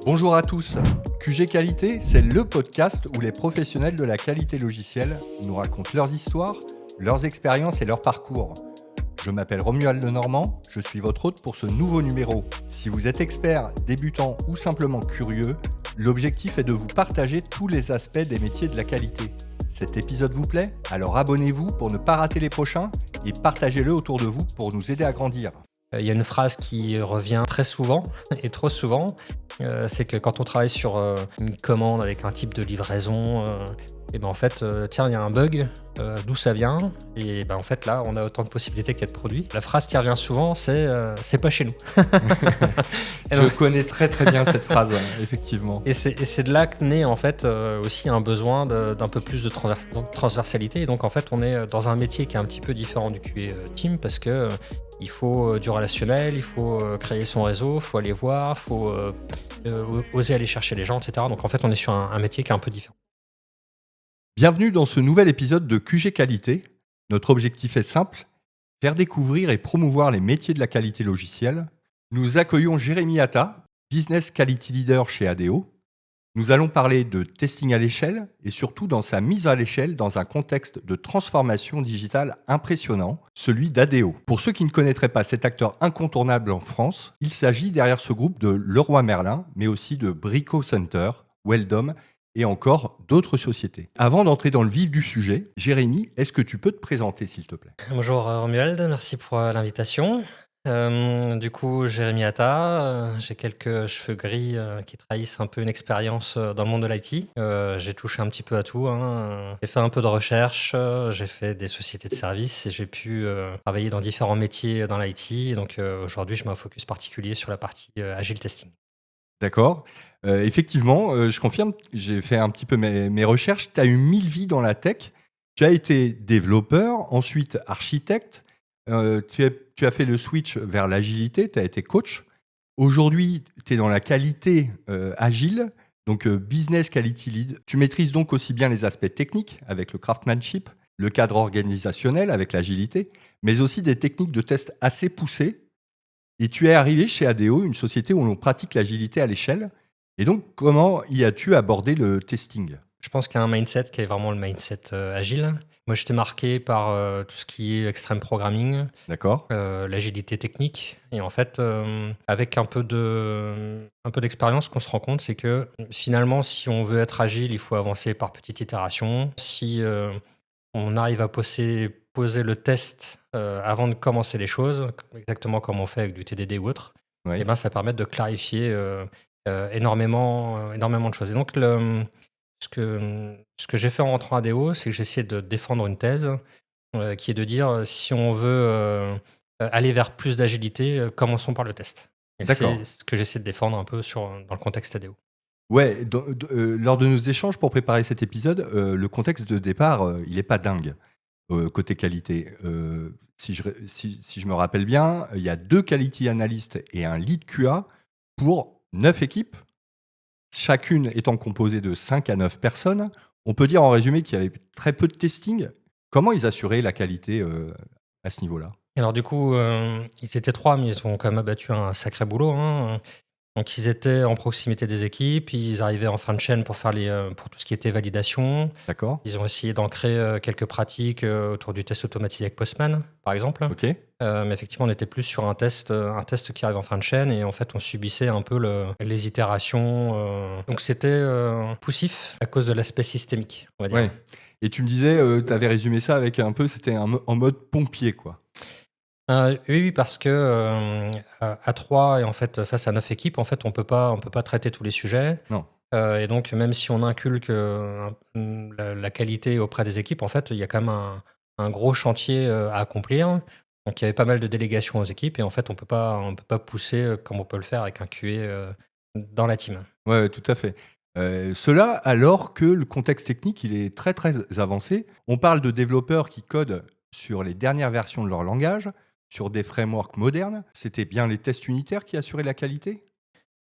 Bonjour à tous, QG Qualité, c'est le podcast où les professionnels de la qualité logicielle nous racontent leurs histoires, leurs expériences et leurs parcours. Je m'appelle Romuald Lenormand, je suis votre hôte pour ce nouveau numéro. Si vous êtes expert, débutant ou simplement curieux, l'objectif est de vous partager tous les aspects des métiers de la qualité. Cet épisode vous plaît? Alors abonnez-vous pour ne pas rater les prochains et partagez-le autour de vous pour nous aider à grandir. Il y a une phrase qui revient très souvent et trop souvent, c'est que quand on travaille sur une commande avec un type de livraison, et ben en fait, tiens, il y a un bug, d'où ça vient? Et ben en fait là, on a autant de possibilités qu'il y a de produits. La phrase qui revient souvent, c'est pas chez nous. Je connais très bien cette phrase, effectivement. Et c'est de là que naît en fait aussi un besoin d'un peu plus de transversalité. Et donc en fait, on est dans un métier qui est un petit peu différent du QA team parce que il faut du relationnel, il faut créer son réseau, il faut aller voir, il faut oser aller chercher les gens, etc. Donc en fait, on est sur un métier qui est un peu différent. Bienvenue dans ce nouvel épisode de QG Qualité. Notre objectif est simple, faire découvrir et promouvoir les métiers de la qualité logicielle. Nous accueillons Jérémy Atta, Business Quality Leader chez ADO. Nous allons parler de testing à l'échelle et surtout dans sa mise à l'échelle dans un contexte de transformation digitale impressionnant, celui d'ADO. Pour ceux qui ne connaîtraient pas cet acteur incontournable en France, il s'agit derrière ce groupe de Leroy Merlin, mais aussi de Brico Center, Weldom et encore d'autres sociétés. Avant d'entrer dans le vif du sujet, Jérémy, est-ce que tu peux te présenter s'il te plaît? Bonjour Romuald, merci pour l'invitation. Du coup, Jérémy Atta, j'ai quelques cheveux gris qui trahissent un peu une expérience dans le monde de l'IT. J'ai touché un petit peu à tout. J'ai fait un peu de recherche, j'ai fait des sociétés de services et j'ai pu travailler dans différents métiers dans l'IT. Donc aujourd'hui, je mets un focus particulier sur la partie agile testing. D'accord. Effectivement, je confirme, j'ai fait un petit peu mes recherches. Tu as eu 1000 vies dans la tech. Tu as été développeur, ensuite architecte. Tu as fait le switch vers l'agilité, tu as été coach. Aujourd'hui, tu es dans la qualité agile, donc business quality lead. Tu maîtrises donc aussi bien les aspects techniques avec le craftsmanship, le cadre organisationnel avec l'agilité, mais aussi des techniques de test assez poussées. Et tu es arrivé chez ADO, une société où l'on pratique l'agilité à l'échelle. Et donc, comment y as-tu abordé le testing? Je pense qu'il y a un mindset qui est vraiment le mindset agile. Moi, j'étais marqué par tout ce qui est extreme programming, D'accord. l'agilité technique. Et en fait, avec un peu d'expérience, qu'on se rend compte, c'est que finalement, si on veut être agile, il faut avancer par petites itérations. Si on arrive à poser le test avant de commencer les choses, exactement comme on fait avec du TDD ou autre, Oui. et ben, ça permet de clarifier énormément de choses. Et donc, ce que j'ai fait en rentrant à ADO, c'est que j'ai essayé de défendre une thèse qui est de dire si on veut aller vers plus d'agilité, commençons par le test. Et D'accord. c'est ce que j'essaie de défendre un peu dans le contexte ADO. Ouais, lors de nos échanges pour préparer cet épisode, le contexte de départ, il n'est pas dingue côté qualité. Si je me rappelle bien, il y a 2 quality analystes et un lead QA pour 9 équipes, chacune étant composée de 5 à 9 personnes. On peut dire en résumé qu'il y avait très peu de testing. Comment ils assuraient la qualité à ce niveau-là? Alors du coup, ils étaient 3, mais ils ont quand même abattu un sacré boulot, hein. Donc ils étaient en proximité des équipes, ils arrivaient en fin de chaîne pour faire pour tout ce qui était validation. D'accord. Ils ont essayé d'ancrer quelques pratiques autour du test automatisé avec Postman, par exemple. Ok. Mais effectivement, on était plus sur un test qui arrive en fin de chaîne et en fait, on subissait un peu les itérations. Donc c'était poussif à cause de l'aspect systémique, on va dire. Ouais. Et tu me disais, tu avais résumé ça avec un peu, c'était en mode pompier, quoi. Oui, parce que à 3 et en fait face à 9 équipes, en fait, on peut pas traiter tous les sujets. Non. Et donc même si on inculque la qualité auprès des équipes, en fait, il y a quand même un gros chantier à accomplir. Donc il y avait pas mal de délégations aux équipes et en fait, on peut pas pousser comme on peut le faire avec un QA dans la team. Ouais, tout à fait. Cela alors que le contexte technique, il est très avancé. On parle de développeurs qui codent sur les dernières versions de leur langage, sur des frameworks modernes. C'était bien les tests unitaires qui assuraient la qualité?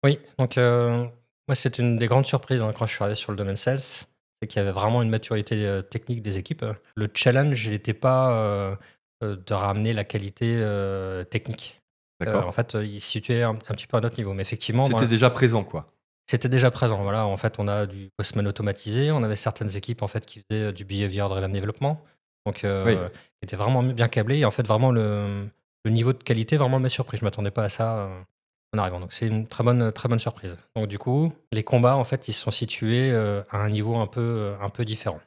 Oui, donc moi, c'est une des grandes surprises quand je suis arrivé sur le domaine sales, c'est qu'il y avait vraiment une maturité technique des équipes. Le challenge, il n'était pas de ramener la qualité technique. En D'accord. fait, il se situait un petit peu à notre niveau. Mais effectivement, C'était déjà présent, quoi. C'était déjà présent, voilà. En fait, on a du Postman automatisé, on avait certaines équipes, en fait, qui faisaient du behavior driven development, donc Oui, qui était vraiment bien câblé et en fait, vraiment le niveau de qualité vraiment m'a surpris. Je m'attendais pas à ça, en arrivant, donc c'est une très bonne surprise. Donc du coup, les combats, en fait, ils sont situés, à un niveau un peu différent.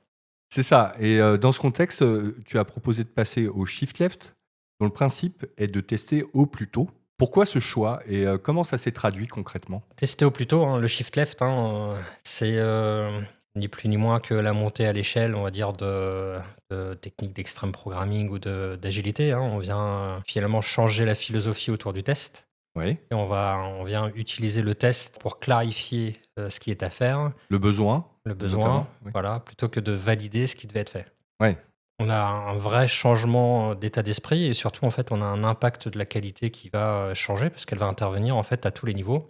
c'est ça. Et dans ce contexte, tu as proposé de passer au shift left, dont le principe est de tester au plus tôt. Pourquoi ce choix et comment ça s'est traduit concrètement? Tester au plus tôt, hein, le shift left, hein, c'est, ni plus ni moins que la montée à l'échelle, on va dire, de techniques d'extreme programming ou d'agilité, hein. On vient, finalement changer la philosophie autour du test Oui, et on vient utiliser le test pour clarifier, ce qui est à faire, le besoin, le besoin, notamment. Oui. voilà, plutôt que de valider ce qui devait être fait. Ouais, On a un vrai changement d'état d'esprit et surtout, en fait, on a un impact de la qualité qui va, changer parce qu'elle va intervenir, en fait, à tous les niveaux.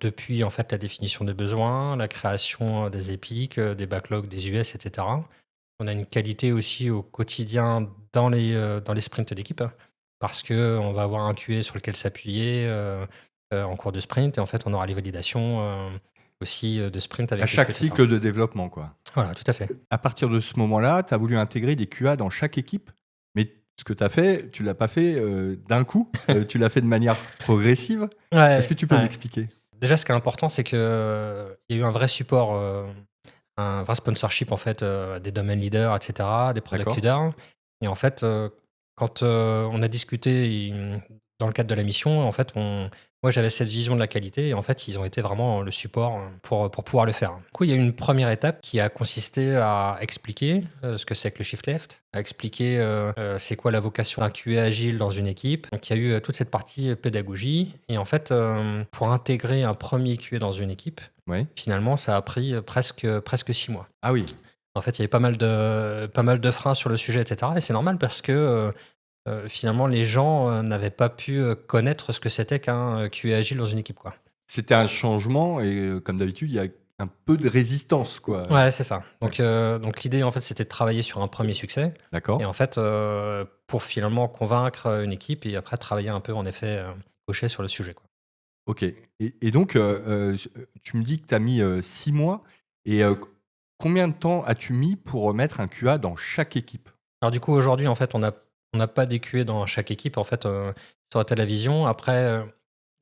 Depuis, en fait, la définition des besoins, la création, des épiques, des backlogs, des US et cetera. On a une qualité aussi au quotidien dans les sprints d'équipe, hein, parce qu'on va avoir un QA sur lequel s'appuyer, en cours de sprint et en fait, on aura les validations, aussi, de sprint à avec les chaque QA et cetera. cycle de développement, quoi. Voilà, tout à fait. À partir de ce moment-là, tu as voulu intégrer des QA dans chaque équipe, mais ce que tu as fait, tu l'as pas fait, d'un coup, tu l'as fait de manière progressive. Est-ce Ouais, que tu peux ouais. m'expliquer? Déjà, ce qui est important, c'est qu'il y a eu un vrai support, un vrai sponsorship en fait, des domain leaders et cetera, des product D'accord. leaders et en fait, quand, on a discuté, dans le cadre de la mission, en fait, moi j'avais cette vision de la qualité et en fait, ils ont été vraiment le support, pour pouvoir le faire. Du coup, il y a eu une première étape qui a consisté à expliquer, ce que c'est que le shift left, à expliquer, c'est quoi la vocation d'un QA agile dans une équipe. Donc il y a eu, toute cette partie, pédagogie et en fait, pour intégrer un premier QA dans une équipe, Oui. finalement, ça a pris, presque 6 mois. Ah oui, En fait, il y avait pas mal de freins sur le sujet et cetera et c'est normal parce que, finalement les gens, n'avaient pas pu, connaître ce que c'était qu'un, QA agile dans une équipe, quoi. c'était un changement et comme d'habitude, il y a un peu de résistance, quoi. Ouais, c'est ça. Ouais. Donc l'idée, en fait, c'était de travailler sur un premier succès et D'accord. en fait, pour finalement convaincre, une équipe et après travailler un peu en effet, cocher sur le sujet, quoi. OK et donc tu me dis que tu as mis, 6 mois et combien de temps as-tu mis pour mettre un QA dans chaque équipe? Alors du coup, aujourd'hui, en fait, on n'a pas des QA dans chaque équipe, en fait, ça aurait été la vision. Après,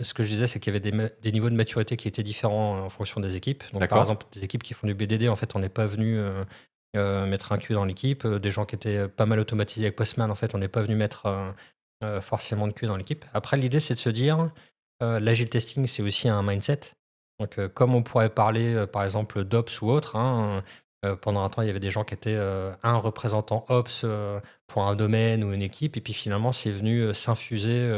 ce que je disais, c'est qu'il y avait des niveaux de maturité qui étaient différents, en fonction des équipes. Donc par D'accord. exemple, des équipes qui font du BDD, en fait, on n'est pas venu, mettre un QA dans l'équipe. Des gens qui étaient, pas mal automatisés avec Postman, en fait, on n'est pas venu mettre, forcément de QA dans l'équipe. Après, l'idée, c'est de se dire, l'agile testing, c'est aussi un mindset. Donc, comme on pourrait parler, par exemple, d'Ops ou autre, hein, pendant un temps, il y avait des gens qui étaient, un représentant Ops, pour un domaine ou une équipe et puis finalement, c'est venu, s'infuser,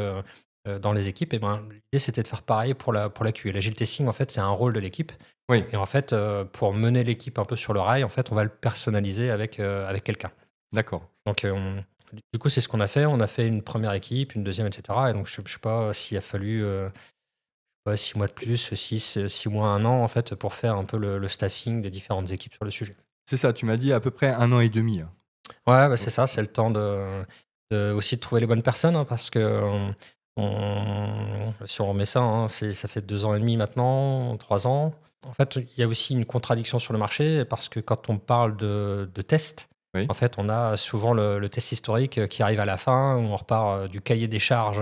dans les équipes et ben, l'idée, c'était de faire pareil pour la QA. L'agile testing, en fait, c'est un rôle de l'équipe Oui, et en fait, pour mener l'équipe un peu sur le rail, en fait, on va le personnaliser avec quelqu'un. d'accord. Donc, du coup, c'est ce qu'on a fait. On a fait une première équipe, une deuxième, et cetera et donc je sais pas s'il a fallu, ouais, 6 mois de plus, 6 mois, un an, en fait, pour faire un peu le staffing des différentes équipes sur le sujet. C'est ça, tu m'as dit à peu près 1 an et demi, hein? Ouais, bah, c'est O ça, c'est le temps de aussi de trouver les bonnes personnes, hein, parce que, si on remet ça, hein, ça fait 2 ans et demi maintenant, 3 ans. En fait, il y a aussi une contradiction sur le marché parce que quand on parle de tests, oui, en fait, on a souvent le test historique, qui arrive à la fin, où on repart, du cahier des charges,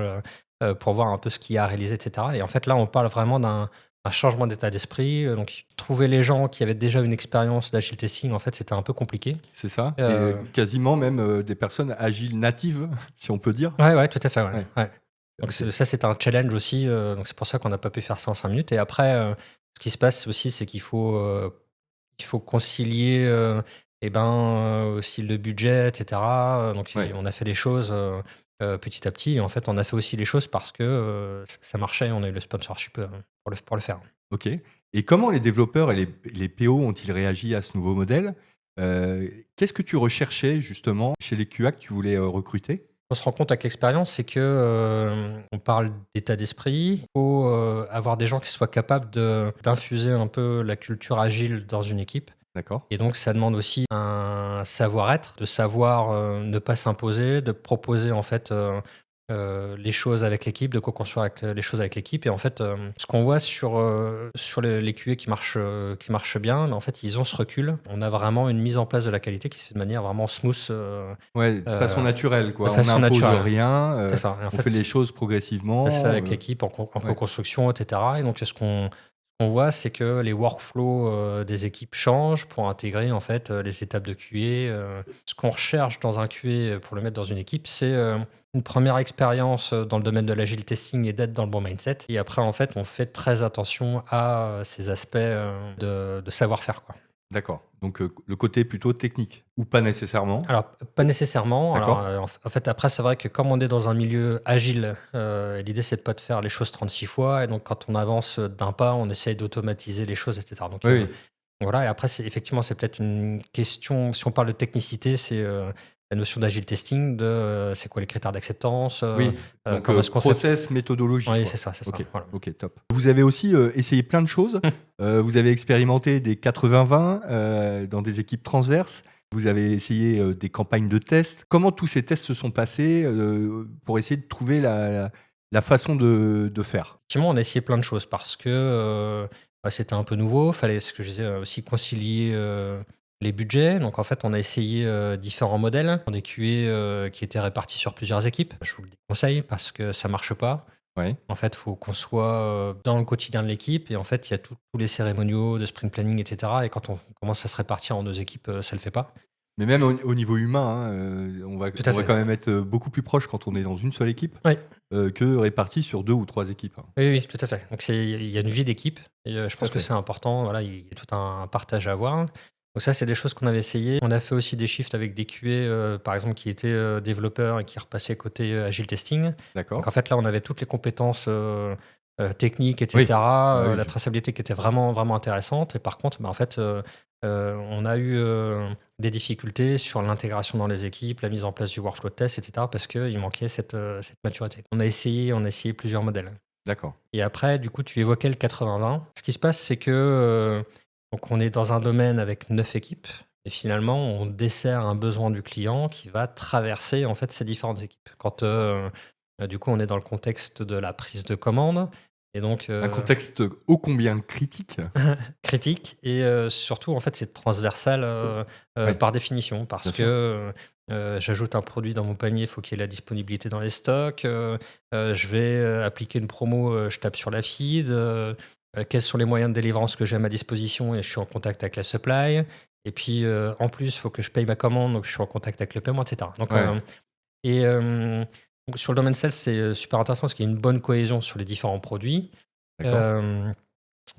pour voir un peu ce qu'il y a à réaliser et cetera et en fait, là, on parle vraiment d'un changement d'état d'esprit, donc trouver les gens qui avaient déjà une expérience d'agile testing, en fait, c'était un peu compliqué. c'est ça et Heu quasiment même, des personnes agiles natives, si on peut dire? Ouais, ouais, tout à fait, ouais, Ouais, ouais. Donc OK. ça, c'était un challenge aussi, donc c'est pour ça qu'on n'a pas pu faire ça en 5 minutes et après, ce qui se passe aussi, c'est il faut concilier, et ben, aussi le budget et cetera, donc Ouais, on a fait les choses, petit à petit et en fait, on a fait aussi les choses parce que, ça marchait, on a eu le sponsorship, pour le faire. OK et comment les développeurs et les PO ont-ils réagi à ce nouveau modèle? Qu'est-ce que tu recherchais justement chez les QA que tu voulais, recruter? On se rend compte avec l'expérience, c'est que, on parle d'état d'esprit. Il faut, avoir des gens qui soient capables d'infuser un peu la culture agile dans une équipe D'accord. et donc ça demande aussi un savoir-être, de savoir, ne pas s'imposer, de proposer en fait, les choses avec l'équipe, de co-construire les choses avec l'équipe. Et en fait, ce qu'on voit sur les QA qui marchent bien, mais en fait, ils ont ce recul. On a vraiment une mise en place de la qualité qui se fait de manière vraiment smooth, Ouais, de façon naturelle, de quoi. On façon n'impose naturelle. rien, C'est ça. Et en on fait, fait les choses ça se fait progressivement. avec l'équipe en Ouais. co-construction, etc. Et donc, ce qu'on voit, c'est que les workflows des équipes changent pour intégrer en fait les étapes de QA. Ce qu'on recherche dans un QA pour le mettre dans une équipe, c'est une première expérience dans le domaine de l'agile testing et d'être dans le bon mindset. Et après, en fait, on fait très attention à ces aspects de savoir-faire, quoi. D'accord. Donc, le côté plutôt technique ou pas nécessairement? Alors, pas nécessairement. Alors, D'accord. en fait, après, c'est vrai que comme on est dans un milieu agile, l'idée, c'est de pas de faire les choses 36 fois. Et donc, quand on avance d'un pas, on essaye d'automatiser les choses, etc. Donc, Oui, oui. voilà. Et après, effectivement, c'est peut-être une question. Si on parle de technicité, c'est la notion d'agile testing, c'est quoi les critères d'acceptance, Oui, donc comment est-ce qu'on fait. process, méthodologie, Oui, quoi. c'est ça. OK, Voilà. OK, top. Vous avez aussi, essayé plein de choses. Vous avez expérimenté des 80-20, dans des équipes transverses. Vous avez essayé, des campagnes de tests. Comment tous ces tests se sont passés, pour essayer de trouver la façon de faire? Effectivement, on a essayé plein de choses parce que c'était un peu nouveau. Fallait, ce que je disais, aussi concilier les budgets. Donc, en fait, on a essayé différents modèles, des QA qui étaient répartis sur plusieurs équipes. Je vous le déconseille parce que ça marche pas. Ouais. En fait, il faut qu'on soit dans le quotidien de l'équipe. Et en fait, il y a tous les cérémoniaux de sprint planning, etc. Et quand on commence à se répartir en 2 équipes, ça le fait pas. Mais même au niveau humain, hein, on va Tout à fait. quand même être, beaucoup plus proche quand on est dans une seule équipe, Oui. Que répartis sur 2 ou 3 équipes, hein. Oui, oui, tout à fait. Donc il y a une vie d'équipe et je Tout à pense que fait. c'est important. Voilà, il y a tout un partage à avoir. Donc ça, c'est des choses qu'on avait essayé. On a fait aussi des shifts avec des QA, par exemple, qui étaient développeurs et qui repassaient côté agile testing. D'accord. Donc en fait, là, on avait toutes les compétences techniques, Oui. etc. Ah oui, La traçabilité qui était vraiment, vraiment intéressante. Et par contre, en fait, on a eu des difficultés sur l'intégration dans les équipes, la mise en place du workflow de test, etc. Parce qu'il manquait cette maturité. On a essayé plusieurs modèles. d'accord. Et après, du coup, tu évoquais le 80-20. Ce qui se passe, c'est que donc on est dans un domaine avec 9 équipes et finalement, on dessert un besoin du client qui va traverser en fait ces différentes équipes. Quand du coup, on est dans le contexte de la prise de commande et donc Un contexte ô combien critique. critique et surtout en fait c'est transversal Ouais, par définition parce bien sûr. que j'ajoute un produit dans mon panier, il faut qu'il y ait la disponibilité dans les stocks, je vais appliquer une promo, je tape sur la feed, quels sont les moyens de délivrance que j'ai à ma disposition et je suis en contact avec la supply et puis en plus il faut que je paye ma commande donc je suis en contact avec le paiement, etc. Donc Ouais, et donc sur le domaine sales c'est super intéressant parce qu'il y a une bonne cohésion sur les différents produits. d'accord. euh,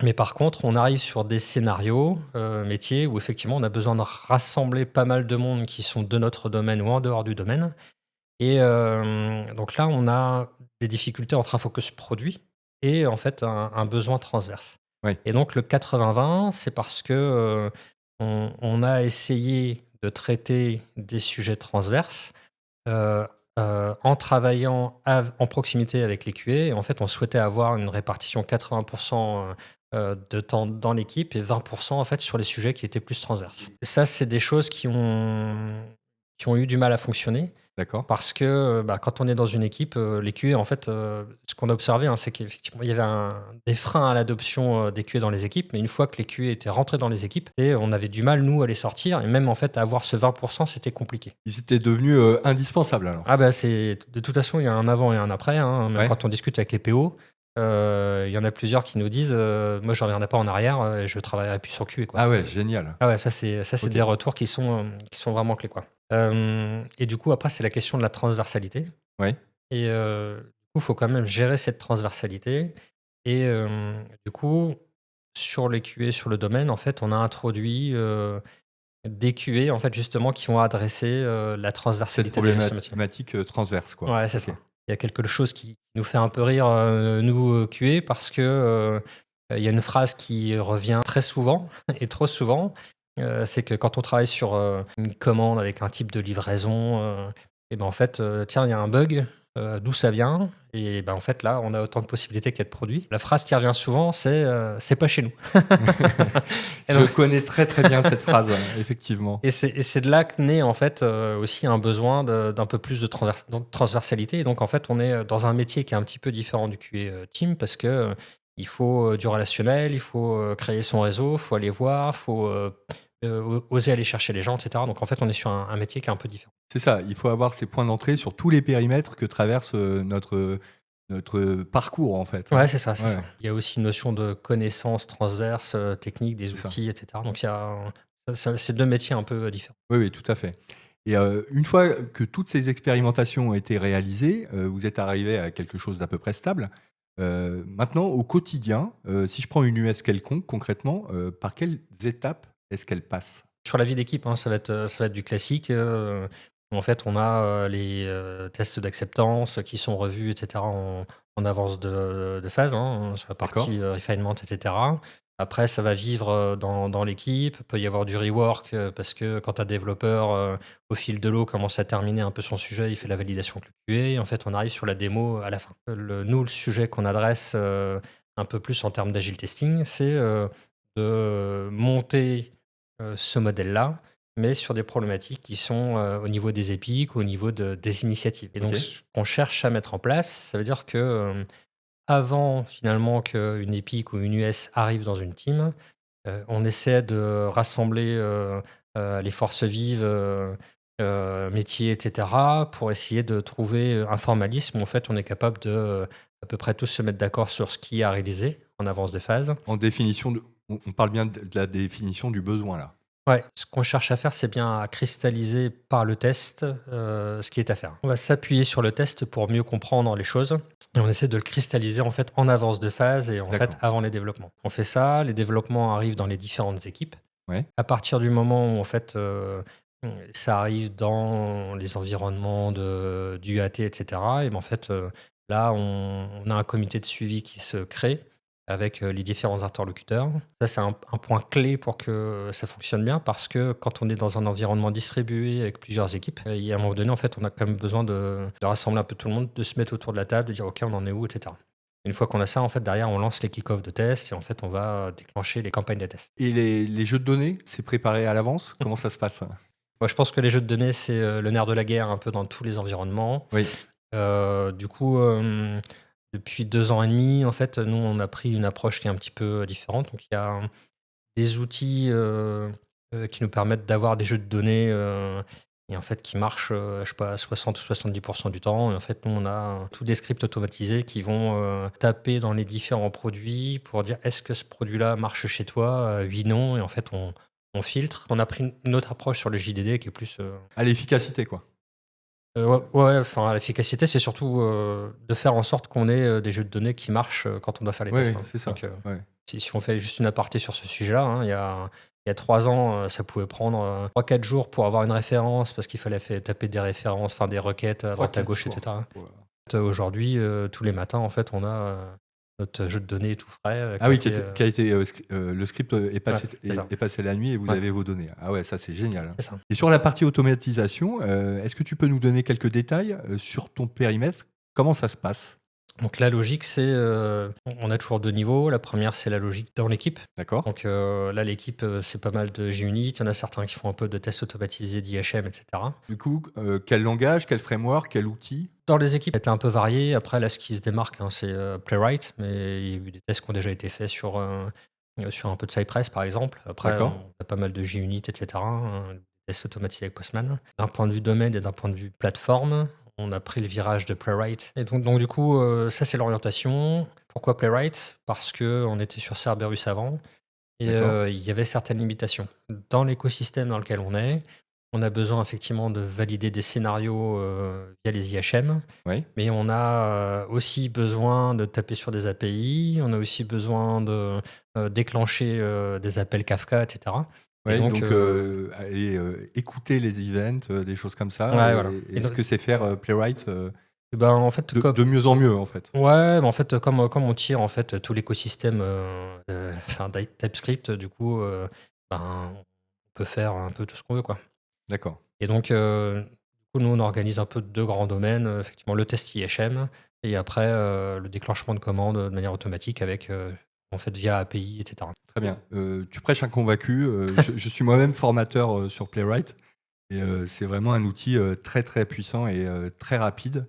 mais par contre, on arrive sur des scénarios métiers où effectivement on a besoin de rassembler pas mal de monde qui sont de notre domaine ou en dehors du domaine. Et donc là, on a des difficultés entre un focus produit et en fait un besoin transverse. Ouais, Et donc le 80-20, c'est parce que on a essayé de traiter des sujets transverses euh, en travaillant en proximité avec les QA. Et en fait, on souhaitait avoir une répartition 80% de temps dans l'équipe et 20% en fait sur les sujets qui étaient plus transverses. Et ça, c'est des choses qui ont eu du mal à fonctionner d'accord. parce que quand on est dans une équipe, les QA, en fait, ce qu'on a observé, hein, c'est qu'effectivement, il y avait des freins à l'adoption des QA dans les équipes, mais une fois que les QA étaient rentrés dans les équipes, et on avait du mal, nous, à les sortir, et même en fait, à avoir ce 20%, c'était compliqué. Ils étaient devenus, indispensables alors? Ah bah, de toute façon, il y a un avant et un après, hein. Même Ouais. quand on discute avec les PO, il y en a plusieurs qui nous disent, «Moi, je reviendrai pas en arrière, et je travaillerai plus sur QA, quoi». Ah ouais, génial. Ah ouais, ça c'est OK. des retours qui sont vraiment clés, quoi. Et du coup, après, c'est la question de la transversalité Ouais, et du coup, il faut quand même gérer cette transversalité et du coup, sur les QA, sur le domaine, en fait, on a introduit, des QA, en fait, justement, qui vont adresser, la cette transversalité des gestion métier. problématique, transverse, quoi. Ouais, c'est OK. ça. Il y a quelque chose qui nous fait un peu rire, nous, QA, parce que, il y a une phrase qui revient très souvent et trop souvent, c'est que quand on travaille sur, une commande avec un type de livraison, et ben, en fait, tiens, il y a un bug, d'où ça vient et en fait, là, on a autant de possibilités qu'il y a de produits. La phrase qui revient souvent, c'est pas chez nous. Et Je donc connais très très bien cette phrase, effectivement. c'est de là que naît, en fait, aussi un besoin d'un peu plus de transversalité et donc en fait, on est, dans un métier qui est un petit peu différent du QA, team parce que, il faut, du relationnel, il faut, créer son réseau, il faut aller voir, il faut, oser aller chercher les gens et cetera. Donc en fait, on est sur un métier qui est un peu différent. C'est ça, il faut avoir ces points d'entrée sur tous les périmètres que traverse notre parcours, en fait. Ouais, c'est ça, c'est Ouais, ça. Il y a aussi une notion de connaissances transverses, techniques, des c'est ça. outils et cetera. Donc il y a c'est 2 métiers un peu, différents. Oui, oui, tout à fait. Et une fois que toutes ces expérimentations ont été réalisées, vous êtes arrivé à quelque chose d'à peu près stable. Maintenant, au quotidien, si je prends une US quelconque, concrètement, par quelles étapes est-ce qu'elle passe? Sur la vie d'équipe, hein, ça va être du classique, où en fait, on a, les, tests d'acceptance qui sont revus et cetera en avance de phase, hein, sur la D'accord? partie, refinement et cetera. Après, ça va vivre, dans l'équipe. Il peut y avoir du rework, parce que quand un développeur, au fil de l'eau, commence à terminer un peu son sujet, il fait la validation avec le QA et en fait, on arrive sur la démo à la fin. Le sujet qu'on adresse, un peu plus en termes d'agile testing, c'est, de monter ce modèle-là, mais sur des problématiques qui sont, au niveau des épiques, au niveau des initiatives. Et donc, OK. ce qu'on cherche à mettre en place, ça veut dire que, avant finalement qu'une épique ou une US arrive dans une team, on essaie de rassembler, les forces vives, métiers, et cetera, pour essayer de trouver, un formalisme où en fait on est capable de, à peu près tous se mettre d'accord sur ce qui est à réaliser en avance de phase. En définition on parle bien de la définition du besoin, là? Ouais, ce qu'on cherche à faire, c'est bien à cristalliser par le test, ce qui est à faire. On va s'appuyer sur le test pour mieux comprendre les choses et on essaie de le cristalliser en fait en avance de phase et en fait D'accord. avant les développements. On fait ça, les développements arrivent dans les différentes équipes. Ouais. À partir du moment où en fait, ça arrive dans les environnements du UAT et cetera et en fait, là on a un comité de suivi qui se crée avec, les différents interlocuteurs. Ça, c'est un point clé pour que ça fonctionne bien parce que quand on est dans un environnement distribué avec plusieurs équipes, il y a un moment donné, en fait, on a quand même besoin de rassembler un peu tout le monde, de se mettre autour de la table, de dire: «OK, on en est où?» et cetera. Une fois qu'on a ça, en fait, derrière, on lance les kick-off de tests et en fait, on va déclencher les campagnes de tests. Et les jeux de données, c'est préparé à l'avance? Comment ça se passe? Moi, je pense que les jeux de données, c'est, le nerf de la guerre un peu dans tous les environnements. Oui, Du coup, depuis 2 ans et demi, en fait, nous, on a pris une approche qui est un petit peu différente. Donc il y a des outils, qui nous permettent d'avoir des jeux de données, et en fait qui marchent, je sais pas, à 60 ou 70 du temps et en fait, nous, on a tous des scripts automatisés qui vont, taper dans les différents produits pour dire: «Est-ce que ce produit-là marche chez toi?» «Oui, non» et en fait, on filtre. On a pris une autre approche sur le JDD qui est plus, à l'efficacité, quoi. ouais, ouais, enfin, l'efficacité, c'est surtout, de faire en sorte qu'on ait, des jeux de données qui marchent, quand on doit faire les Oui, tests, oui, hein. c'est ça. Donc, Ouais. si on fait juste une aparté sur ce sujet-là, hein, il y a 3 ans, ça pouvait prendre, 3-4 jours pour avoir une référence parce qu'il fallait taper des références, enfin des requêtes à droite à 3-4 gauche et jours. cetera. Voilà. Aujourd'hui, tous les matins, en fait, on a, notre jeu de données tout frais, Ah qui a oui, été, le script est ouais, passé c'est ça. est passé la nuit et vous Ouais, avez vos données. Ah ouais, ça c'est génial, hein. c'est ça. Et sur la partie automatisation, est-ce que tu peux nous donner quelques détails, sur ton périmètre? Comment ça se passe? Donc la logique, c'est, on a toujours 2 niveaux. La première, c'est la logique dans l'équipe. D'accord? Donc, là, l'équipe, c'est pas mal de JUnit. Il y en a certains qui font un peu de tests automatisés d'IHM et cetera. Du coup, quel langage, quel framework, quel outil? Dans les équipes, c'était un peu varié. Après, là, ce qui se démarque, hein, c'est, Playwright, mais il y a eu des tests qui ont déjà été faits sur un peu de Cypress, par exemple. Après, D'accord? on a pas mal de JUnit et cetera, des tests automatisés avec Postman. D'un point de vue domaine et d'un point de vue plateforme, on a pris le virage de Playwright et donc du coup, ça, c'est l'orientation. Pourquoi Playwright? Parce qu'on était sur Cerberus avant et D'accord? il y avait certaines limitations. Dans l'écosystème dans lequel on a besoin effectivement de valider des scénarios, via les IHM, Oui? mais on a, aussi besoin de taper sur des API, on a aussi besoin de, déclencher, des appels Kafka et cetera et Oui, donc donc aller, écouter les events, des choses comme ça ouais, voilà et et est-ce donc que c'est faire, Playwright, ben, en fait, de mieux en mieux, en fait? ouais, mais en fait, comme on tire, en fait, tout l'écosystème, enfin, TypeScript, du coup, ben, on peut faire un peu tout ce qu'on veut, quoi D'accord. et donc, coup, nous, on organise un peu 2 grands domaines, effectivement le test IHM et après, le déclenchement de commandes, de manière automatique avec, en fait, via API et cetera. Très bien. Tu prêches un convaincu. Je suis moi-même formateur sur Playwright et c'est vraiment un outil très très puissant et très rapide,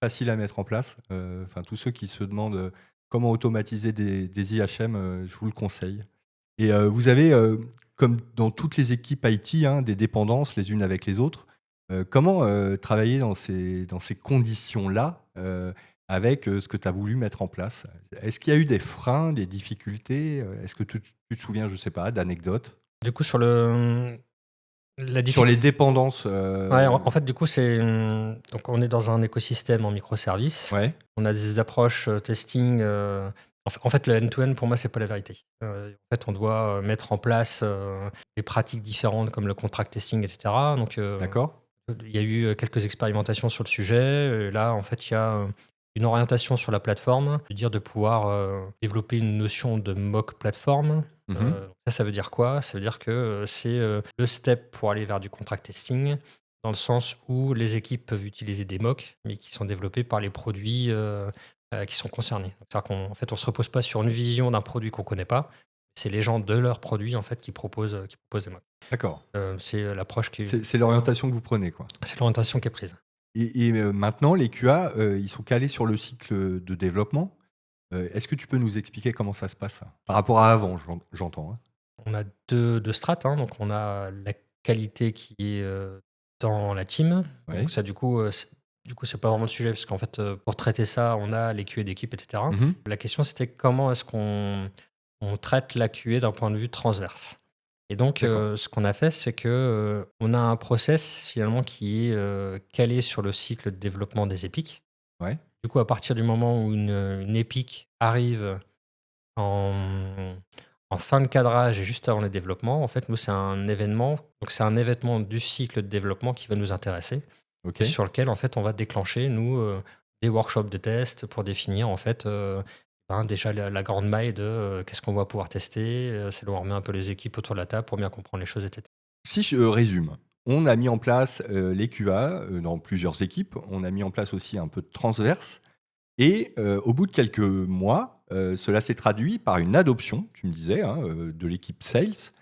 facile à mettre en place. Enfin, tous ceux qui se demandent comment automatiser des IHM, je vous le conseille. Et vous avez, comme dans toutes les équipes IT, hein, des dépendances les unes avec les autres. Comment travailler dans ces conditions-là avec ce que tu as voulu mettre en place? Est-ce qu'il y a eu des freins, des difficultés? Est-ce que tu te souviens, je ne sais pas, d'anecdotes? Du coup, sur le, la Sur les difficulté. dépendances Ouais, en fait, du coup, c'est, donc on est dans un écosystème en microservices. ouais, On a des approches, testing, en fait, le end-to-end, pour moi, c'est pas la vérité. En fait, on doit, mettre en place, des pratiques différentes comme le contract testing et cetera. Donc, d'accord. il y a eu, quelques expérimentations sur le sujet. Là, en fait, il y a, une orientation sur la plateforme, dire de pouvoir, développer une notion de mock plateforme. Mhm. Ça veut dire quoi? Ça veut dire que, c'est, le step pour aller vers du contract testing, dans le sens où les équipes peuvent utiliser des mocks, mais qui sont développés par les produits, qui sont concernés. C'est-à-dire qu'en en fait, on se repose pas sur une vision d'un produit qu'on connaît pas. C'est les gens de leur produit, en fait, qui proposent des mocks. D'accord. C'est l'approche qui C'est l'orientation que vous prenez, quoi. c'est l'orientation qui est prise. Et maintenant, les QA, ils sont calés sur le cycle de développement. Est-ce que tu peux nous expliquer comment ça se passe, ça? Par rapport à avant, j'entends, hein. On a deux strates, hein, donc on a la qualité qui est, dans la team. Ouais. Donc ça, du coup, c'est pas vraiment le sujet parce qu'en fait, pour traiter ça, on a les QA d'équipe et cetera. Mhm. La question, c'était comment est-ce qu'on traite la QA d'un point de vue transverse? Et donc, D'accord. ce qu'on a fait, c'est que, on a un process finalement qui est, calé sur le cycle de développement des épiques. Ouais. Du coup, à partir du moment où une épique arrive en en fin de cadrage et juste avant les développements, en fait, nous, c'est un événement. Donc c'est un événement du cycle de développement qui va nous intéresser et OK. sur lequel, en fait, on va déclencher, nous, des workshops de test pour définir, en fait, déjà la grande maille de, qu'est-ce qu'on va pouvoir tester. C'est là où on remet un peu les équipes autour de la table pour bien comprendre les choses et cetera. Si je résume, on a mis en place, les QA, dans plusieurs équipes. On a mis en place aussi un peu de transverse et au bout de quelques mois, cela s'est traduit par une adoption, tu me disais, hein, de l'équipe sales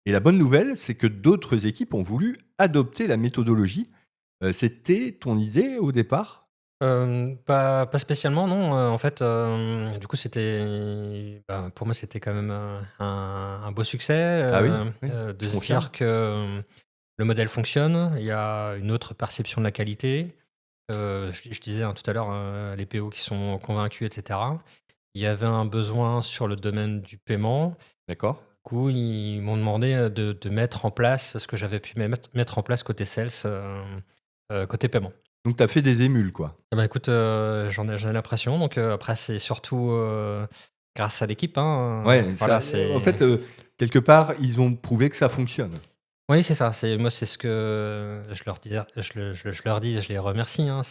et la bonne nouvelle, c'est que d'autres équipes ont voulu adopter la méthodologie. C'était ton idée au départ? Pas spécialement non, en fait, du coup c'était, pour moi c'était quand même, un beau succès, Ah oui? Oui, de tu se confirmes? dire que, le modèle fonctionne. Il y a une autre perception de la qualité. Je disais, hein, tout à l'heure, les PO qui sont convaincus et cetera. Il y avait un besoin sur le domaine du paiement. D'accord. Du coup, ils m'ont demandé, de mettre en place ce que j'avais pu mettre en place côté sales, côté paiement. Donc tu as fait des émules, quoi? Ah bah, écoute, j'en ai l'impression, donc après c'est surtout, grâce à l'équipe, hein, Ouais, voilà, ça, en c'est fait, quelque part, ils ont prouvé que ça fonctionne. oui, c'est ça, c'est ce que je leur disais, je leur dis, je les remercie, hein,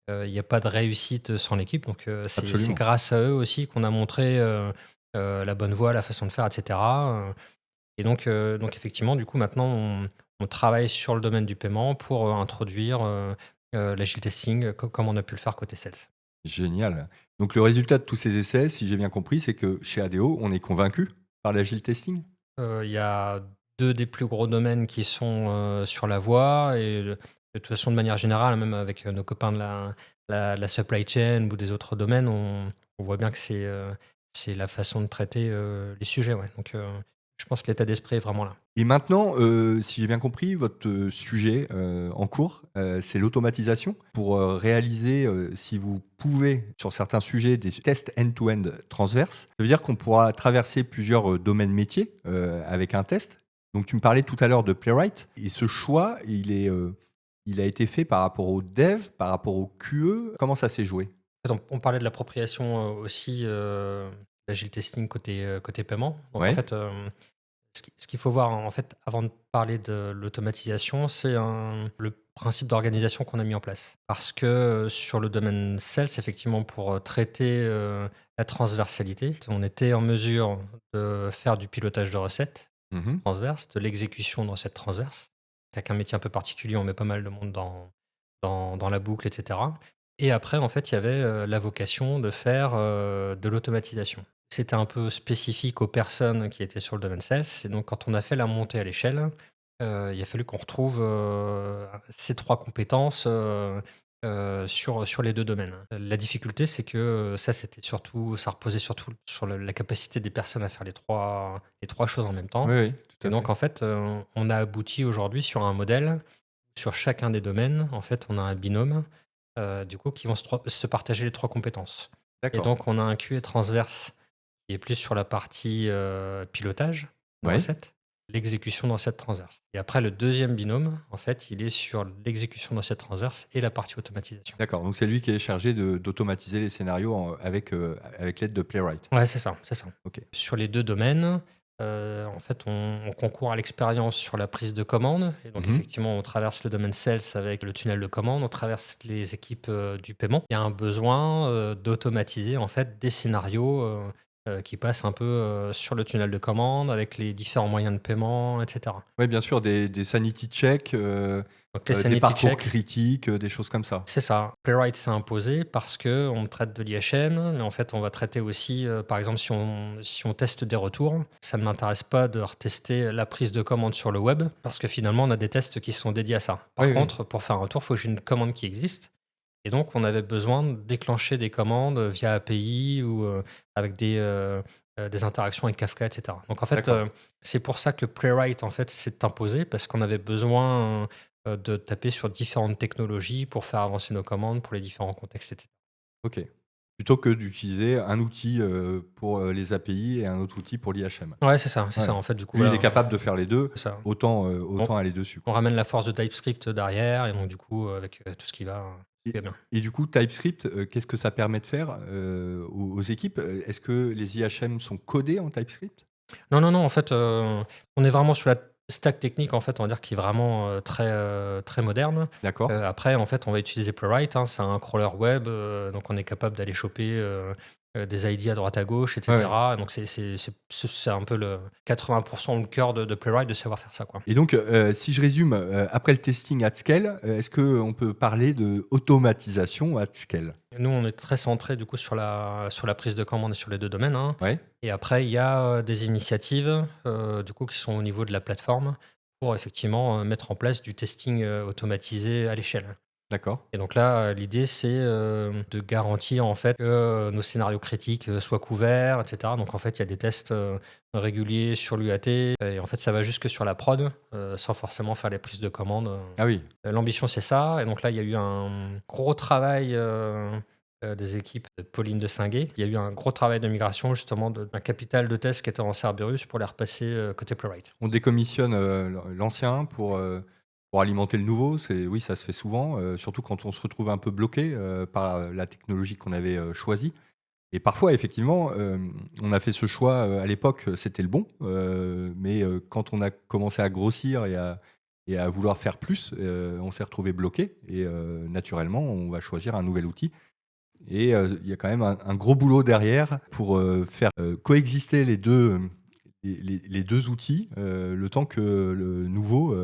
il y a pas de réussite sans l'équipe, donc c'est Absolument. grâce à eux aussi qu'on a montré, la bonne voie, la façon de faire et cetera, et donc effectivement, du coup, maintenant on travaille sur le domaine du paiement pour, introduire, l'agile testing, comme on a pu le faire côté sales. Génial. Donc le résultat de tous ces essais, si j'ai bien compris, c'est que chez ADO, on est convaincu par l'agile testing? Il y a 2 des plus gros domaines qui sont, sur la voie et de toute façon, de manière générale, même avec, nos copains de la supply chain ou des autres domaines, on voit bien que c'est la façon de traiter, les sujets, ouais. Donc, je pense que l'état d'esprit est vraiment là. Et maintenant, si j'ai bien compris, votre sujet en cours, c'est l'automatisation pour réaliser, si vous pouvez, sur certains sujets, des tests end-to-end transverses. Ça veut dire qu'on pourra traverser plusieurs domaines métiers avec un test. Donc, tu me parlais tout à l'heure de Playwright. Et ce choix, il a été fait par rapport au dev, par rapport au QE. Comment ça s'est joué? En fait, on parlait de l'appropriation, aussi, l'agile testing côté paiement. Donc en Ouais. fait, ce qu'il faut voir, en fait, avant de parler de l'automatisation, c'est le principe d'organisation qu'on a mis en place. Parce que, sur le domaine sales, effectivement, pour, traiter, la transversalité, on était en mesure de faire du pilotage de recettes Mhm. transverses, de l'exécution de recettes transverses. avec un métier un peu particulier, on met pas mal de monde dans la boucle, et cetera. Et après, en fait, il y avait, la vocation de faire, de l'automatisation. C'était un peu spécifique aux personnes qui étaient sur le domaine sales et donc quand on a fait la montée à l'échelle, il a fallu qu'on retrouve, ces 3 compétences, sur les 2 domaines. La difficulté, c'est que, ça reposait surtout sur la capacité des personnes à faire les trois choses en même temps. Oui, oui, tout Et à donc fait. en fait, on a abouti aujourd'hui sur un modèle, sur chacun des domaines, en fait, on a un binôme, du coup, qui vont se partager les 3 compétences. Et D'accord. donc on a un QA transverse qui est plus sur la partie, pilotage de Oui. recettes, l'exécution de recettes transverse. Et après le deuxième binôme, en fait, il est sur l'exécution de recettes transverse et la partie automatisation. D'accord. Donc c'est lui qui est chargé d'automatiser les scénarios avec l'aide de Playwright. Ouais, c'est ça, c'est ça. Ok. Sur les 2 domaines, en fait, on concourt à l'expérience sur la prise de commande et donc Mhm. effectivement, on traverse le domaine sales avec le tunnel de commande, on traverse les équipes, du paiement. Il y a un besoin, d'automatiser, en fait, des scénarios, qui passent un peu, sur le tunnel de commande avec les différents moyens de paiement et cetera. Oui, bien sûr, des sanity checks, Donc les des sanity parcours checks, critiques, des choses comme ça. c'est ça. Playwright s'est imposé parce qu'on traite de l'IHM, mais en fait, on va traiter aussi, par exemple, si on teste des retours, ça ne m'intéresse pas de retester la prise de commande sur le web parce que finalement, on a des tests qui sont dédiés à ça. Par Oui, oui. contre, pour faire un retour, il faut que j'ai une commande qui existe. Et donc, on avait besoin de déclencher des commandes via API ou avec des interactions avec Kafka, etc. Donc, en fait, D'accord. c'est pour ça que Playwright en fait, s'est imposé parce qu'on avait besoin de taper sur différentes technologies pour faire avancer nos commandes pour les différents contextes, etc. Ok. Plutôt que d'utiliser un outil pour les API et un autre outil pour l'IHM. Ouais, c'est ça, c'est Ouais. ça. En fait, du coup, Lui, il voilà, est capable de faire les deux, c'est ça. On, autant aller dessus, on quoi. ramène la force de TypeScript derrière et donc, du coup, avec tout ce qui Et, va bien. et du coup, TypeScript, qu'est-ce que ça permet de faire aux équipes? Est-ce que les IHM sont codés en TypeScript? Non, non, non, en fait, on est vraiment sur la stack technique, en fait, on va dire, qui est vraiment, très moderne. D'accord. Après, en fait, on va utiliser Playwright, hein, c'est un crawler web, donc on est capable d'aller choper, des ID à droite à gauche et Ouais, ouais. cetera. Donc c'est un peu le 80 le cœur de Playwright de savoir faire ça, quoi. Et donc, si je résume, après le testing at scale, est-ce qu'on peut parler de automatisation at scale? Nous, on est très centré du coup sur la prise de commande et sur les 2 domaines, hein. Ouais, Et après, il y a, des initiatives, du coup, qui sont au niveau de la plateforme pour effectivement, mettre en place du testing, automatisé à l'échelle. d'accord. Et donc là, l'idée, c'est, de garantir en fait que, nos scénarios critiques, soient couverts et cetera. Donc en fait, il y a des tests, réguliers sur l'UAT et en fait, ça va jusque sur la prod, sans forcément faire les prises de commande. Ah oui, L'ambition, c'est ça et donc là, il y a eu un gros travail, des équipes de Pauline de Singuet. Il y a eu un gros travail de migration justement d'un capital de tests qui était en Cerberus pour les repasser, côté Playwright. on décommissionne l'ancien pour alimenter le nouveau. Oui, ça se fait souvent, surtout quand on se retrouve un peu bloqué par la technologie qu'on avait choisie. Et parfois, effectivement, on a fait ce choix à l'époque, c'était le bon, mais quand on a commencé à grossir et à vouloir faire plus, on s'est retrouvé bloqué. Et naturellement, on va choisir un nouvel outil. Et il y a quand même un gros boulot derrière pour faire coexister les deux outils, le temps que le nouveau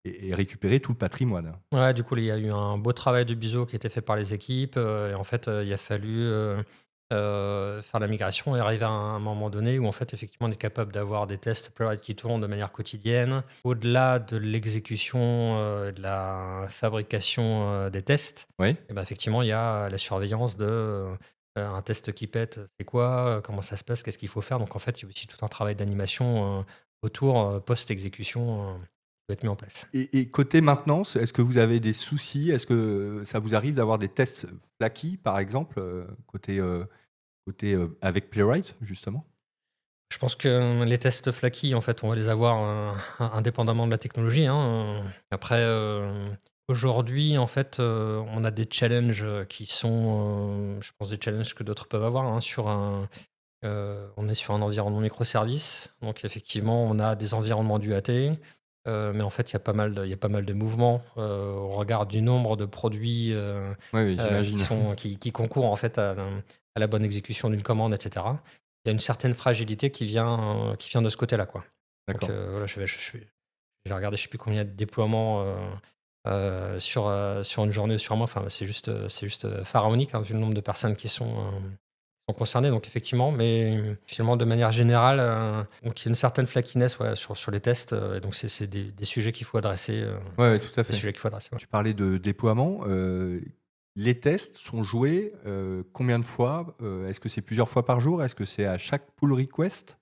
ait récupéré tout le patrimoine. Ouais, du coup, il y a eu un beau travail de biseau qui a été fait par les équipes, et en fait, il a fallu, faire la migration et arriver à un moment donné où en fait, effectivement, on est capable d'avoir des tests Playwright qui tournent de manière quotidienne. Au-delà de l'exécution, de la fabrication, des tests Oui, et ben effectivement, il y a la surveillance de, un test qui pète, c'est quoi? Comment ça se passe? Qu'est-ce qu'il faut faire? Donc en fait, il y a aussi tout un travail d'animation, autour, post-exécution, qui doit être mis en place. et côté maintenance, est-ce que vous avez des soucis? Est-ce que ça vous arrive d'avoir des tests flaky, par exemple, côté avec Playwright, justement? Je pense que les tests flaky, en fait, on va les avoir, indépendamment de la technologie, hein, Après, aujourd'hui, en fait, on a des challenges, qui sont, je pense des challenges que d'autres peuvent avoir, hein, on est sur un environnement microservice, donc effectivement, on a des environnements d'UAT, mais en fait, il y a pas mal de mouvements, au regard du nombre de produits, Oui, oui, qui j'imagine. sont qui concourent en fait à la bonne exécution d'une commande et cetera. Il y a une certaine fragilité qui vient de ce côté-là, quoi. Donc D'accord. voilà, je J'ai regardé je sais plus combien de déploiements, sur une journée sur un mois. Enfin, c'est juste, pharaonique, hein, vu le nombre de personnes qui sont concernées, donc effectivement, mais finalement de manière générale, donc il y a une certaine flakiness, ouais, sur les tests, et donc c'est des sujets qu'il faut adresser, Ouais, ouais, tout à des fait. sujets qu'il faut adresser, ouais. Tu parlais de déploiement, les tests sont joués, combien de fois? Est-ce que c'est plusieurs fois par jour? Est-ce que c'est à chaque pull request?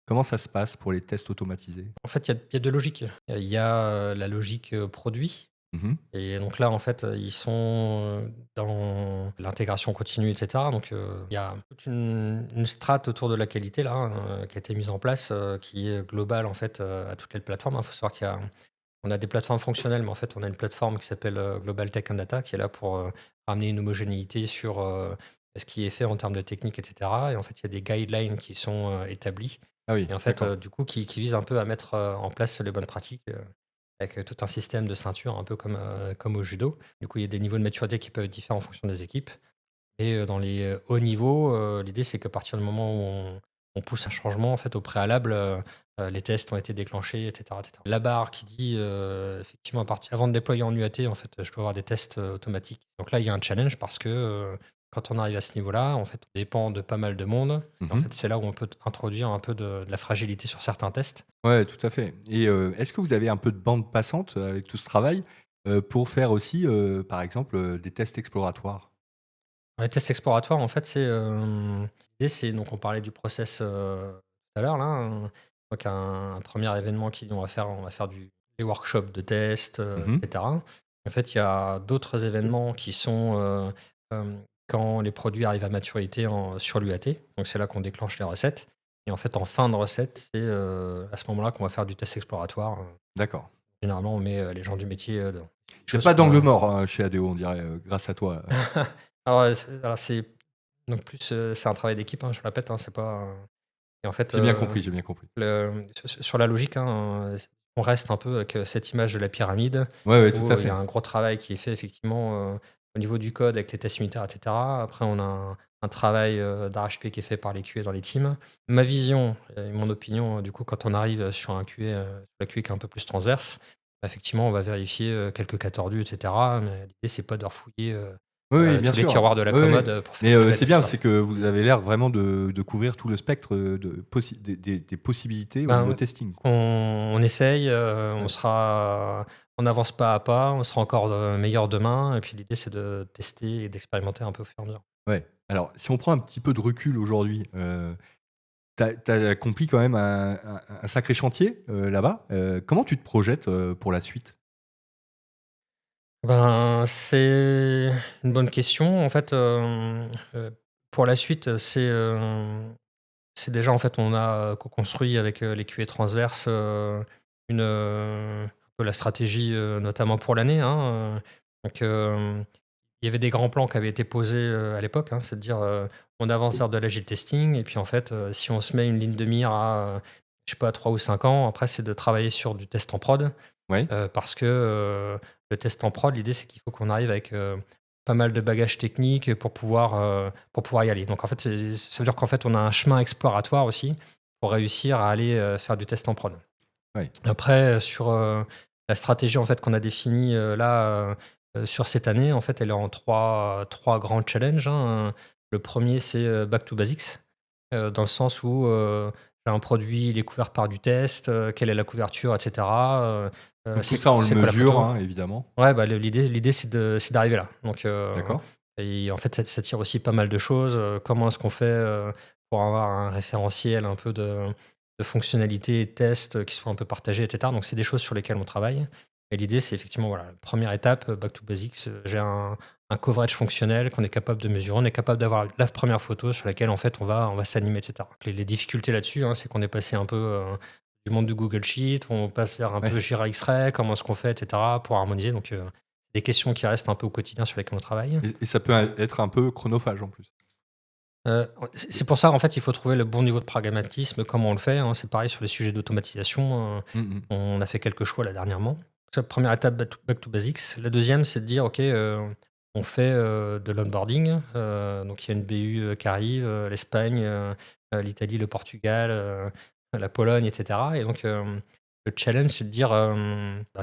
Comment ça se passe pour les tests automatisés? En fait, il y a 2 logiques. Il y a, la logique, produit. Mmh. Et donc là, en fait, ils sont, dans l'intégration continue et cetera. Donc, il y a toute une strate autour de la qualité là, qui a été mise en place, qui est globale en fait, à toutes les plateformes, hein. Il faut savoir on a des plateformes fonctionnelles, mais en fait, on a une plateforme qui s'appelle, Global Tech and Data qui est là pour, ramener une homogénéité sur, ce qui est fait en termes de technique et cetera. Et en fait, il y a des guidelines qui sont, établis Ah oui, et en fait, d'accord. du coup, qui visent un peu à mettre, en place les bonnes pratiques, avec, tout un système de ceinture un peu comme au judo. Du coup, il y a des niveaux de maturité qui peuvent être différents en fonction des équipes et dans les, hauts niveaux, l'idée c'est qu'à partir du moment où on pousse un changement, en fait, au préalable, les tests ont été déclenchés et cetera et cetera. La barre qui dit, effectivement avant de déployer en UAT, en fait, je dois avoir des tests, automatiques. Donc là, il y a un challenge parce que, quand on arrive à ce niveau-là, en fait, on dépend de pas mal de monde. En Mmh. fait, c'est là où on peut introduire un peu de la fragilité sur certains tests. Ouais, tout à fait. Et est-ce que vous avez un peu de bande passante, avec tout ce travail, pour faire aussi, par exemple, des tests exploratoires? Ouais, test exploratoire, en fait, l'idée, c'est donc on parlait du process, tout à l'heure là, donc un 1er événement qui on va faire des workshops de tests, Mmh. et cetera. En fait, il y a d'autres événements qui sont, quand les produits arrivent à maturité sur l'UAT, donc c'est là qu'on déclenche les recettes et en fait, en fin de recette, c'est, à ce moment-là qu'on va faire du test exploratoire, D'accord. généralement, on met, les gens du métier, dedans. Il y a Chose pas d'angle qu'on mort, hein, chez ADO, on dirait, grâce à toi. c'est donc plus, c'est un travail d'équipe, hein, je le répète, hein, c'est pas, et en fait, J'ai bien compris, j'ai bien compris. sur la logique, hein, on reste un peu avec, cette image de la pyramide Ouais, ouais, tout où, à il y a fait. un gros travail qui est fait effectivement, au niveau du code avec les tests unitaires et cetera. Après on a un travail, d'arrache-pied qui est fait par les QA dans les teams. Ma vision et mon opinion, du coup, quand on arrive sur un QA, la QA qui est un peu plus transverse, effectivement, on va vérifier, quelques cas tordus et cetera, mais l'idée c'est pas de refouiller, Oui, oui, bien tous les sûr. tiroirs de la Oui, oui. commode, Mais, pour faire les c'est tests bien, là. c'est que vous avez l'air vraiment de couvrir tout le spectre, des possibilités au niveau Ben, testing, quoi. on essaye, Ouais. on avance pas à pas, on sera encore, meilleur demain et puis l'idée c'est de tester et d'expérimenter un peu au fur et à mesure. Ouais. Alors, si on prend un petit peu de recul aujourd'hui, tu as accompli quand même un sacré chantier, là-bas. Comment tu te projettes, pour la suite? Ben, c'est une bonne question. En fait, pour la suite, c'est déjà en fait on a, co-construit avec, les QA transverses, un peu la stratégie, notamment pour l'année, hein, donc il y avait des grands plans qui avaient été posés, à l'époque, hein. C'est de dire, on avance vers de l'agile testing et puis en fait, si on se met une ligne de mire à, je sais pas 3 ou 5 ans, après c'est de travailler sur du test en prod, Ouais? parce que, le test en prod, l'idée c'est qu'il faut qu'on arrive avec, pas mal de bagages techniques pour pouvoir y aller. Donc en fait, ça veut dire qu'en fait, on a un chemin exploratoire aussi pour réussir à aller, faire du test en prod. Ouais. Après, sur, la stratégie en fait qu'on a définie, là, sur cette année, en fait, elle est en trois grands challenges, hein. Le premier c'est, back to basics, dans le sens où, j'ai un produit, il est couvert par du test, quelle est la couverture et cetera, Donc tout ça, on le c'est quoi la mesure, photo? hein, évidemment. Ouais, bah, l'idée c'est d'arriver là. Donc, D'accord. et en fait, ça tire aussi pas mal de choses, comment est-ce qu'on fait, pour avoir un référentiel un peu de fonctionnalités et de tests, qui soient un peu partagés et cetera. Donc c'est des choses sur lesquelles on travaille et l'idée, c'est effectivement, voilà, première étape, back to basics, j'ai un coverage fonctionnel qu'on est capable de mesurer. On est capable d'avoir la première photo sur laquelle, en fait, on va s'animer et cetera. Les difficultés là-dessus, hein, c'est qu'on est passé un peu, du monde du Google Sheet, on passe vers un Ouais. peu Jira X-Ray, comment est-ce qu'on fait et cetera pour harmoniser. Donc, des questions qui restent un peu au quotidien sur lesquelles on travaille. Et ça peut être un peu chronophage, en plus. C'est pour ça, en fait, il faut trouver le bon niveau de pragmatisme, comment on le fait, hein. C'est pareil sur les sujets d'automatisation, Mmh mh. on a fait quelques choix là dernièrement. C'est la première étape back to basics. La deuxième, c'est de dire: «OK, on fait, de l'onboarding», donc il y a une BU, qui arrive, l'Espagne, l'Italie, le Portugal, la Pologne et cetera et donc, le challenge, c'est de dire,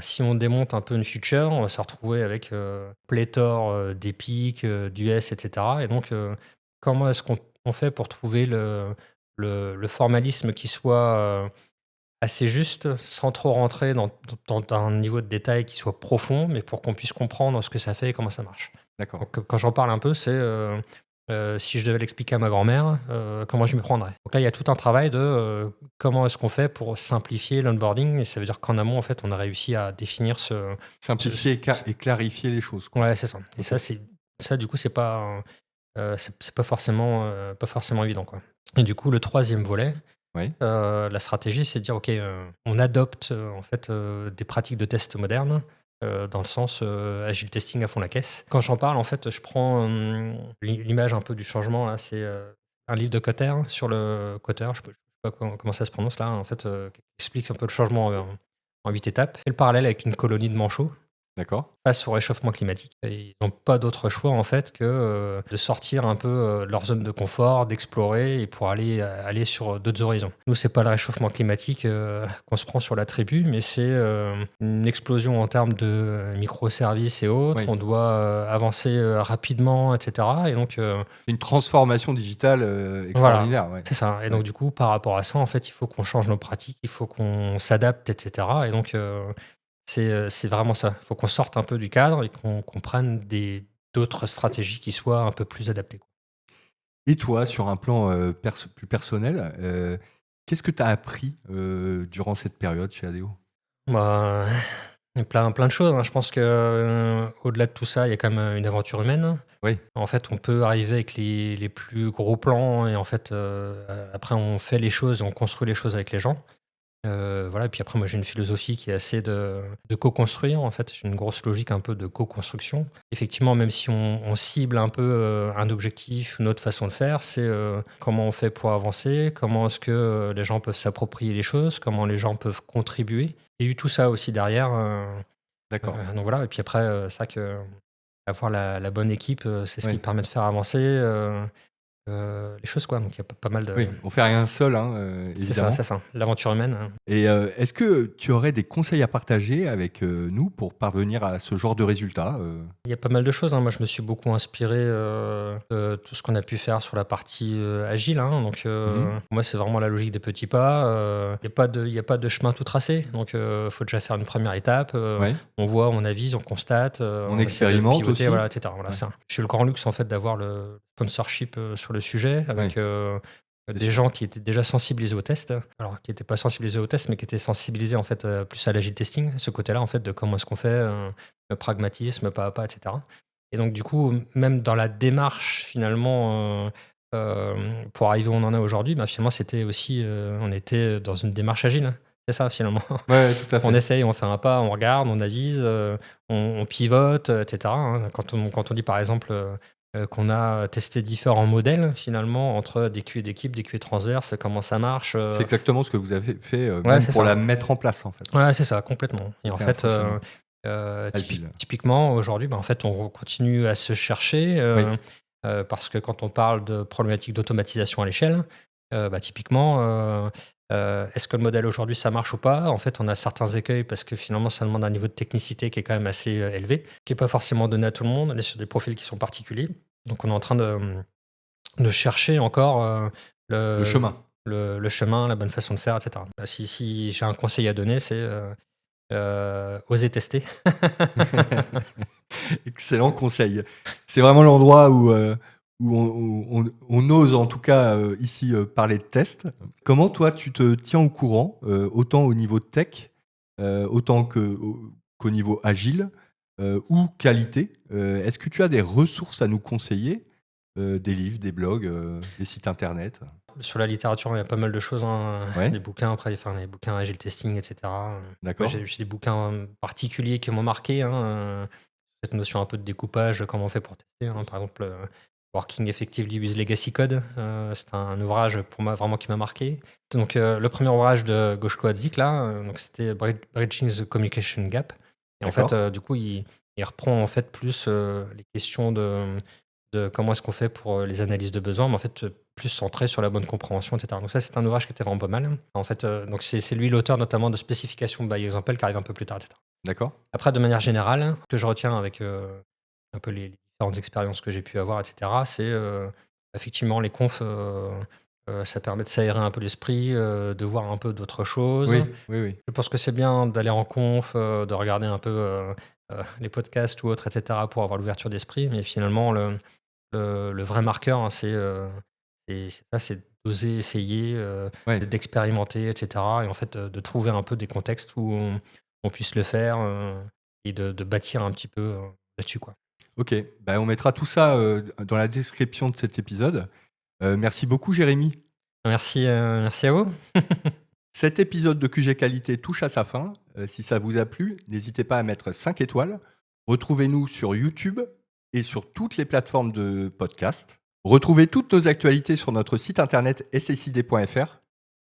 si on démonte un peu une feature, on va se retrouver avec, pléthore, d'Epic, d'US et cetera et donc comment est-ce qu'on fait pour trouver le formalisme qui soit, assez juste, sans trop rentrer dans un niveau de détail qui soit profond, mais pour qu'on puisse comprendre ce que ça fait et comment ça marche. D'accord. Donc, quand j'en parle un peu, c'est, si je devais l'expliquer à ma grand-mère, comment je m'y prendrais? Donc là, il y a tout un travail de, comment est-ce qu'on fait pour simplifier l'onboarding et ça veut dire qu'en amont, en fait, on a réussi à définir Simplifier et clarifier les choses, quoi. ouais, c'est ça et Ok. ça, du coup, c'est pas forcément évident, quoi et du coup, le troisième volet, Oui. la stratégie, c'est de dire: «OK, on adopte, en fait, des pratiques de test modernes», dans le sens, agile testing à fond la caisse. Quand j'en parle, en fait, je prends, l'image un peu du changement là, c'est, un livre de Kotter sur le Kotter, je sais pas comment ça se prononce là, en fait, qui explique un peu le changement, en 8 étapes et le parallèle avec une colonie de manchots D'accord. face au réchauffement climatique et ils n'ont pas d'autre choix en fait que, de sortir un peu, de leur zone de confort, d'explorer et pour aller sur d'autres horizons. Nous, c'est pas le réchauffement climatique, qu'on se prend sur la tribu, mais c'est, une explosion en termes de microservices et autres. Oui. On doit, avancer, rapidement et cetera et donc, Une transformation digitale voilà, extraordinaire, ouais. c'est ça et Ouais. donc du coup, par rapport à ça, en fait, il faut qu'on change nos pratiques, il faut qu'on s'adapte et cetera et donc, c'est vraiment ça. Il faut qu'on sorte un peu du cadre et qu'on prenne d'autres stratégies qui soient un peu plus adaptées, quoi. Et toi, sur un plan plus personnel, qu'est-ce que tu as appris durant cette période chez ADO? Bah, il y a plein de choses, hein. Je pense que, au-delà de tout ça, il y a quand même, une aventure humaine. Oui, En fait, on peut arriver avec les plus gros plans et en fait, après on fait les choses et on construit les choses avec les gens. Voilà et puis après moi j'ai une philosophie qui est assez de co-construire en fait. J'ai une grosse logique un peu de co-construction. Effectivement, même si on cible un peu, un objectif, une autre façon de faire, c'est, comment on fait pour avancer? Comment est-ce que, les gens peuvent s'approprier les choses? Comment les gens peuvent contribuer? Il y a eu tout ça aussi derrière, d'accord. donc voilà et puis après, c'est vrai qu'avoir la bonne équipe, c'est ce qui Oui. permet de faire avancer, les choses quoi. Donc il y a pas mal de Oui, on fait rien seul, hein, c'est évidemment. ça, l'aventure humaine, hein. Et est-ce que tu aurais des conseils à partager avec nous pour parvenir à ce genre de résultat? Il y a pas mal de choses, hein. Moi, je me suis beaucoup inspiré, de tout ce qu'on a pu faire sur la partie, agile, hein. Donc, Mhm. moi, c'est vraiment la logique des petits pas, il y a pas de chemin tout tracé. Donc, faut déjà faire une première étape, Ouais. on voit, on avise, on constate, On on essaie de expérimente pivoter, aussi? voilà, et cetera. Voilà, Ouais. ça. J'ai eu le grand luxe, en fait, d'avoir le sponsorship, sur le sujet avec, Ouais, c'est des super. gens qui étaient déjà sensibilisés au test. Alors, qui étaient pas sensibilisés au test, mais qui étaient sensibilisés, en fait, plus à l'agile testing, ce côté-là, en fait, de comment est-ce qu'on fait, le pragmatisme, pas à pas, et cetera. Et donc du coup, même dans la démarche finalement, pour arriver où on en est aujourd'hui, bah, finalement c'était aussi, on était dans une démarche agile. C'est ça finalement. Ouais, tout à On fait. essaye, on fait un pas, on regarde, on avise, on pivote, et cetera, hein. Quand on dit par exemple, qu'on a testé différents modèles finalement entre des QA d'équipe, des QA transverses, comment ça marche, C'est exactement ce que vous avez fait, ouais même c'est pour ça. la mettre en place, en fait. Ouais, c'est ça, complètement et en C'était un fait, fonctionnement agile. typiquement aujourd'hui, bah, en fait, on continue à se chercher, Oui, parce que quand on parle de problématiques d'automatisation à l'échelle, bah, typiquement, est-ce que le modèle aujourd'hui ça marche ou pas? En fait, on a certains écueils parce que finalement ça demande un niveau de technicité qui est quand même assez, élevé, qui est pas forcément donné à tout le monde. On est sur des profils qui sont particuliers. Donc on est en train de chercher encore, le le chemin. le chemin, la bonne façon de faire et cetera. Bah, si j'ai un conseil à donner, c'est, oser tester. Excellent conseil. C'est vraiment l'endroit où on ose, en tout cas, ici, parler de test. Comment toi, tu te tiens au courant, autant au niveau tech, autant qu'au niveau agile, ou qualité? Est-ce que tu as des ressources à nous conseiller? Des livres, des blogs, des sites internet? Sur la littérature, il y a pas mal de choses, hein, Ouais, des bouquins après, enfin les bouquins agile testing et cetera. Moi d'accord. j'ai des bouquins, particuliers qui m'ont marqué, hein, cette notion un peu de découpage, comment on fait pour tester, hein. Par exemple, Working Effectively with Legacy Code, c'est un ouvrage pour moi vraiment qui m'a marqué. Donc, le premier ouvrage de Goshko Hadzik là, donc c'était Bridging the Communication Gap et en fait, D'accord. du coup, il reprend en fait plus, les questions de comment est-ce qu'on fait pour, les analyses de besoins, mais en fait, plus centré sur la bonne compréhension, etc. Donc ça, c'est un ouvrage qui était vraiment pas mal. En fait, donc c'est lui l'auteur notamment de Spécification by Example qui arrive un peu plus tard, etc. D'accord. Après, de manière générale, ce que je retiens avec un peu les différentes expériences que j'ai pu avoir, etc., c'est effectivement les confs, ça permet de s'aérer un peu l'esprit, de voir un peu d'autres choses. Oui, oui, oui. Je pense que c'est bien d'aller en conf, de regarder un peu les podcasts ou autres, etc., pour avoir l'ouverture d'esprit. Mais finalement, le vrai marqueur, hein, c'est ça, c'est d'oser essayer, Ouais. d'expérimenter, etc. Et en fait, de trouver un peu des contextes où on puisse le faire et de bâtir un petit peu là-dessus, quoi. Ok, bah, on mettra tout ça dans la description de cet épisode. Merci beaucoup, Jérémy. Merci à vous. Cet épisode de QG Qualité touche à sa fin. Si ça vous a plu, n'hésitez pas à mettre 5 étoiles. Retrouvez-nous sur YouTube et sur toutes les plateformes de podcast. Retrouvez toutes nos actualités sur notre site internet ssid.fr.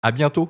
À bientôt.